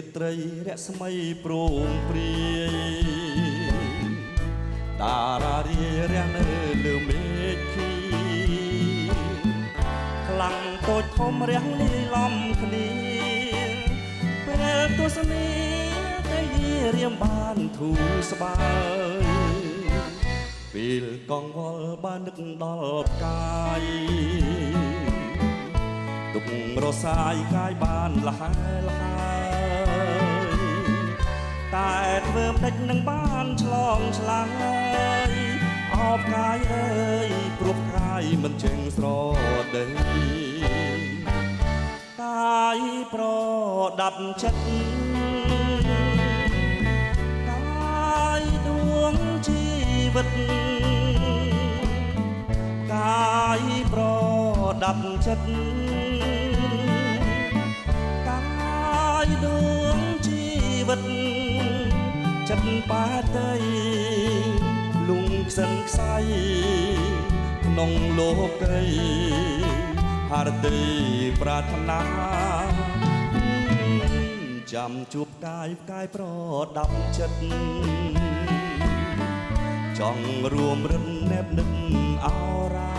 រាត្រីរស្មីព្រមព្រាយតារារារះនៅលើមេឃខៀវខ្លាំងតូចធំរះលាយឡំគ្នាពេលទស្សនីតែរៀមបានធូរស្បើយពេលកងវល់បាននឹកដល់ផ្កាយទុករសាយកាយបានលហែលហើយតែធ្វើមិនដេចនឹងបានឆ្លងឆ្លើយអបកាយអើយព្រោះកាយមិនចេញស្រដីកាយប្រដាប់ចិត្តកាយដួងជីវិតកាយប្រដាប់ចិត្តកាយដួងជីវិតចិត្តបាតីលងខ្សិនខ្សៃក្នុងលោកីហរតីប្រាថ្នាចាំជួបកាយប្រដាប់ចិត្តចង់រួមរិនណែបនឹកអរា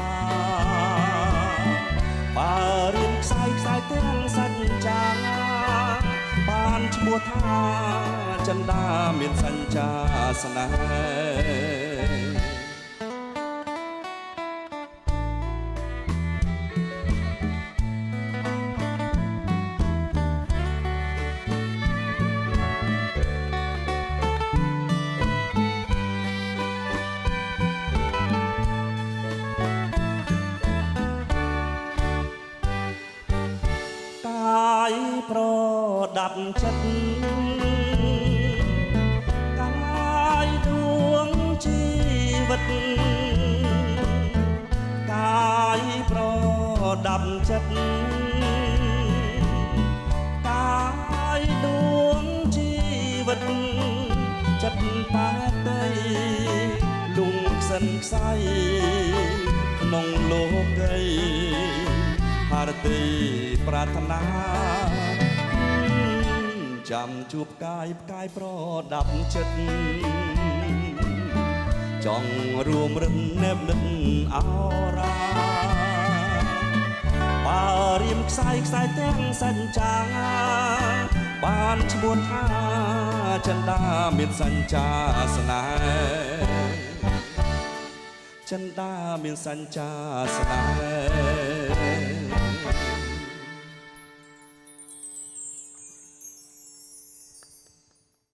បើរៀនខ្សែទាំងសច្ចាបានឈ្មោះថាចិន្តាមានសញ្ចាស្នេហ៍ប្រដាប់ចិត្តកាយដួងជីវិតកាយប្រដាប់ចិត្តកាយដួងជីវិតចិត្តបាតីលងខ្សិនខ្សៃក្នុងលោកីហរតីប្រាថ្នាចាំជួបកាយប្រដាប់ចិត្តចង់រួមរិនណែបនឹកអរាបើរៀមខ្សែទាំងសច្ចាបានឈ្មោះថាចិន្តាមានសញ្ចាស្នេហ៍ចិន្តាមានសញ្ចាស្នេហ៍